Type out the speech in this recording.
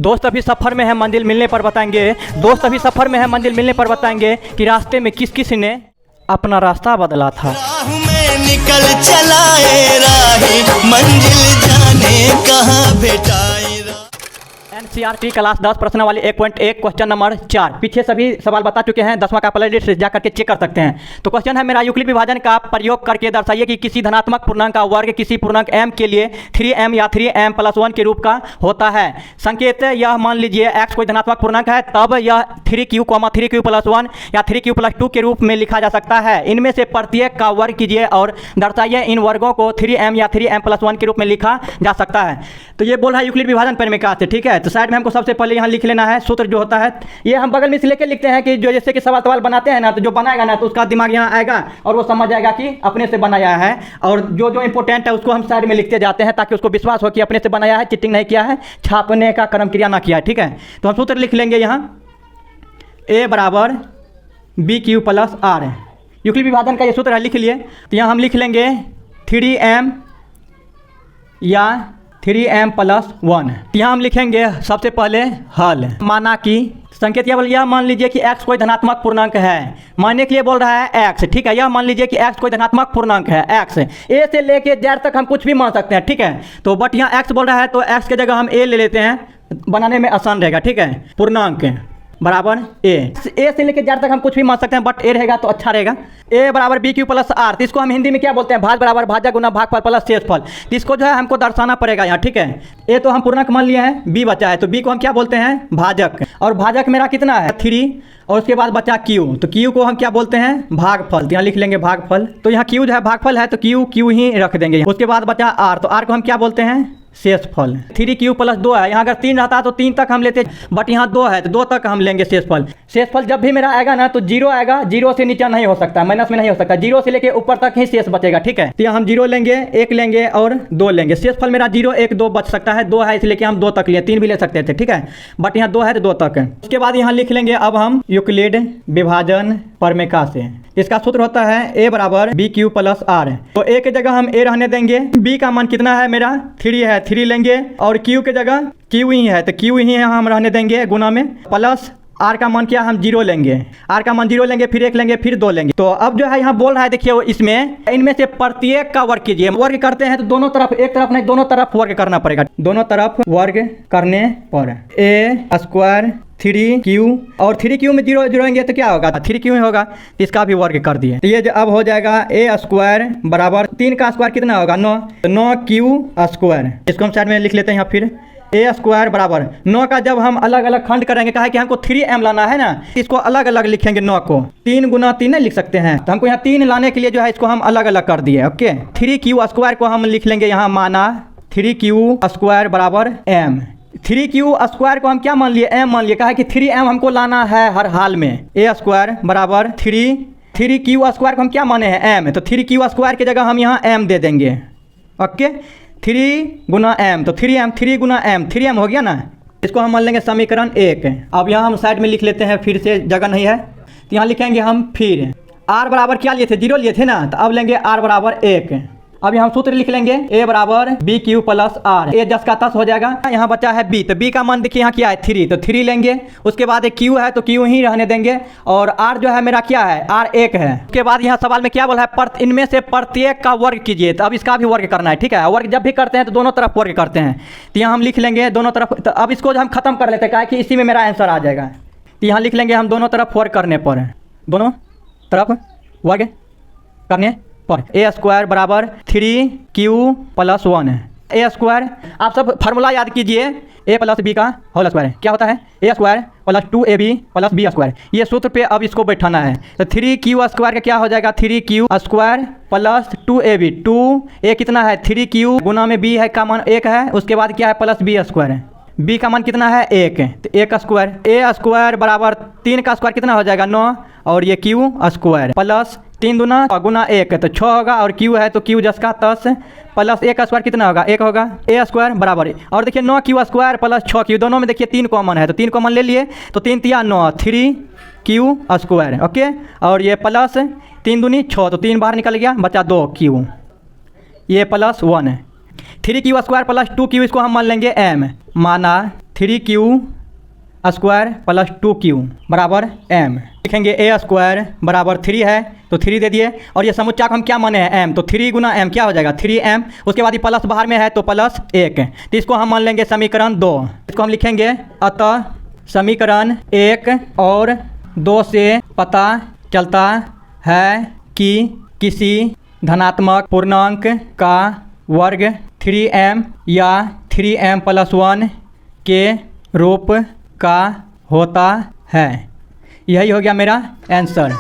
दोस्त अभी सफ़र में है, मंजिल मिलने पर बताएंगे। दोस्त अभी सफ़र में है, मंजिल मिलने पर बताएंगे कि रास्ते में किस किस ने अपना रास्ता बदला था। राह में निकल चलाए राही, मंजिल जाने कहाँ भेटाए। NCERT क्लास 10 प्रश्न वाली 1.1 क्वेश्चन नंबर 4। पीछे सभी सवाल बता चुके हैं, 10वां का प्ले लिस्ट जा करके चेक कर सकते हैं। तो क्वेश्चन है मेरा, यूक्लिड विभाजन का प्रयोग करके दर्शाइए कि किसी धनात्मक पूर्णांक का वर्ग किसी पूर्णांक m के लिए 3m या 3m+1 के रूप का होता है। संकेत यह मान लीजिए x कोई धनात्मक पूर्णांक है, तब यह 3q+1 या 3q+2 के रूप में लिखा जा सकता है। इनमें से प्रत्येक का वर्ग कीजिए और दर्शाइए इन वर्गों को 3m या 3m+1 के रूप में लिखा जा सकता है। तो ये बोल रहा है यूक्लिड विभाजन परिमेय से, ठीक है। तो साइड में हमको सबसे पहले यहाँ लिख लेना है सूत्र जो होता है, ये हम बगल में से लेके लिखते हैं कि जो जैसे कि सवाल बनाते हैं ना, तो जो बनाएगा ना तो उसका दिमाग यहाँ आएगा और वो समझ जाएगा कि अपने से बनाया है। और जो जो इंपॉर्टेंट है उसको हम साइड में लिखते जाते हैं ताकि उसको विश्वास हो कि अपने से बनाया है, चिटिंग नहीं किया है, छापने का कर्म क्रिया ना किया है, ठीक है। तो हम सूत्र लिख लेंगे यहाँ a बराबर BQ+R। यूक्लिड विभाजन का ये सूत्र है, लिख लिए। तो यहाँ हम लिख लेंगे 3m या 3m+1। यहाँ हम लिखेंगे सबसे पहले हल। माना कि संकेत यह मान लीजिए कि x कोई धनात्मक पूर्णांक है। मानने के लिए बोल रहा है x, ठीक है। यह मान लीजिए कि x कोई धनात्मक पूर्णांक है, x a से लेके z तक हम कुछ भी मान सकते हैं, ठीक है। तो बट यहाँ x बोल रहा है तो x के जगह हम a ले लेते हैं, बनाने में आसान रहेगा, ठीक है। पूर्णांक बराबर a से लेके z तक हम कुछ भी मान सकते हैं, बट a रहेगा तो अच्छा रहेगा। a बराबर BQ+R। तो इसको हम हिंदी में क्या बोलते हैं, भाज बराबर भाजक गुना भागफल प्लस शेषफल। तो इसको जो है हमको दर्शाना पड़ेगा यहाँ, ठीक है। a तो हम पूर्णांक मान लिए हैं, b बचा है, तो b को हम क्या बोलते हैं, भाजक। और भाजक मेरा कितना है 3, और उसके बाद बचा q, तो q को हम क्या बोलते हैं, भागफल। तो यहाँ लिख लेंगे भागफल। तो यहाँ q जो है भागफल है, तो q ही रख देंगे। उसके बाद बचा r, तो r को हम क्या बोलते हैं, शेषफल। 3q+2 है, यहाँ अगर 3 रहता तो 3 तक हम लेते, बट यहाँ 2 है तो 2 तक हम लेंगे शेषफल। शेषफल जब भी मेरा आएगा ना तो 0 आएगा, 0 से नीचे नहीं हो सकता, माइनस में नहीं हो सकता, 0 से लेके ऊपर तक ही शेष बचेगा, ठीक है। तो यहाँ हम 0 लेंगे, 1 लेंगे और 2 लेंगे। शेषफल मेरा 0 1 2 बच सकता है, 2 है इसलिए कि हम 2 तक लिए, 3 भी ले सकते थे, ठीक है। बट यहाँ 2 है तो 2 तक है। उसके बाद यहाँ लिख लेंगे अब हम यूक्लिड विभाजन परिमेय से। इसका सूत्र होता है a बराबर BQ+R। तो a के जगह हम a रहने देंगे, b का मान कितना है मेरा 3 है, 3 लेंगे, और q के जगह q ही है तो q ही हम रहने देंगे गुना में, प्लस r का मान क्या हम 0 लेंगे, r का मान 0 लेंगे, फिर 1 लेंगे, फिर 2 लेंगे। तो अब जो है यहाँ बोल रहा है, देखिए इसमें इनमें से प्रत्येक का वर्ग कीजिए। वर्ग करते हैं तो दोनों तरफ, एक तरफ नहीं दोनों तरफ वर्ग करना पड़ेगा। दोनों तरफ वर्ग करने पर a² 3q, और 3q में 0 जोड़ेंगे तो क्या होगा, 3q ही होगा, इसका भी वर्ग कर दिए। तो ये जो अब हो जाएगा a² बराबर 3 का स्क्वायर कितना होगा 9, तो 9q²। इसको हम साइड में लिख लेते हैं यहाँ, फिर a² बराबर 9 का जब हम अलग अलग खंड करेंगे, कहा कि हमको 3m लाना है ना, इसको अलग अलग लिखेंगे। 9 को 3 गुना 3 नहीं लिख सकते हैं, तो हमको यहाँ 3 लाने के लिए जो है इसको हम अलग अलग कर दिए, ओके। 3q² को हम लिख लेंगे यहाँ, माना 3q² बराबर m। 3q² को हम क्या मान लिए, m मान लिए, कहा कि 3m हमको लाना है हर हाल में। a² बराबर 3q² को हम क्या माने हैं, m, तो 3q² की जगह हम यहाँ m दे देंगे, ओके। 3 गुना m, तो 3m, 3 गुना m, 3m हो गया ना। इसको हम मान लेंगे समीकरण 1। अब यहाँ हम साइड में लिख लेते हैं, फिर से जगह नहीं है तो यहाँ लिखेंगे हम, फिर r बराबर क्या लिए थे, 0 लिए थे ना, तो अब लेंगे r बराबर 1। अब यहाँ सूत्र लिख लेंगे a बराबर BQ+R। a 10 का 10 हो जाएगा। यहाँ बचा है b, तो b का मान देखिए यहाँ क्या है 3, तो 3 लेंगे। उसके बाद एक q है तो q ही रहने देंगे, और r जो है मेरा क्या है, r 1 है। उसके बाद यहाँ सवाल में क्या बोला है, इनमें से प्रत्येक का वर्ग कीजिए। तो अब इसका भी वर्ग करना है, ठीक है। वर्ग जब भी करते हैं तो दोनों तरफ वर्ग करते हैं, तो यहाँ हम लिख लेंगे दोनों तरफ। तो अब इसको जो हम खत्म कर लेते हैं, क्या कि इसी में मेरा आंसर आ जाएगा। तो यहाँ लिख लेंगे हम दोनों तरफ वर्ग करने पर, दोनों तरफ वर्ग करने पर a² बराबर 3q+1। a² आप सब फार्मूला याद कीजिए, a + b का होल स्क्वायर क्या होता है, a² + 2ab + b²। ये सूत्र पे अब इसको बैठाना है। तो 3q² का क्या हो जाएगा, 3q² + 2ab। 2a कितना है 3q, गुना में b है का मान 1 है, उसके बाद क्या है प्लस b²। b का मान कितना है 1, तो a² बराबर 3 का स्क्वायर कितना हो जाएगा 9, और ये q² प्लस 3 दूना गुना 1 तो 6 होगा, और q है तो q 10 का 10 प्लस a का स्क्वायर कितना होगा 1 होगा। a² बराबर, और देखिए 9q² प्लस 6q, दोनों में देखिए 3 कॉमन है, तो 3 कॉमन ले लिए, तो 3 तिया 9, 3q², ओके। और ये प्लस 3 दूनी 6, तो 3 बाहर निकल गया, बचा 2q, ये +1। 3q² + 2q इसको हम मान लेंगे m, माना 3q स्क्वायर प्लस 2q बराबर m। लिखेंगे a स्क्वायर बराबर 3 है तो 3 दे दिए, और ये समुच्चय को हम क्या माने हैं m, तो 3 गुना m क्या हो जाएगा 3m। उसके बाद ये प्लस बाहर में है तो प्लस 1, तो इसको हम मान लेंगे समीकरण 2। इसको हम लिखेंगे अतः समीकरण 1 और 2 से पता चलता है कि किसी धनात्मक पूर्णांक का वर्ग 3m या 3m प्लस 1 के रूप का होता है। यही हो गया मेरा आंसर।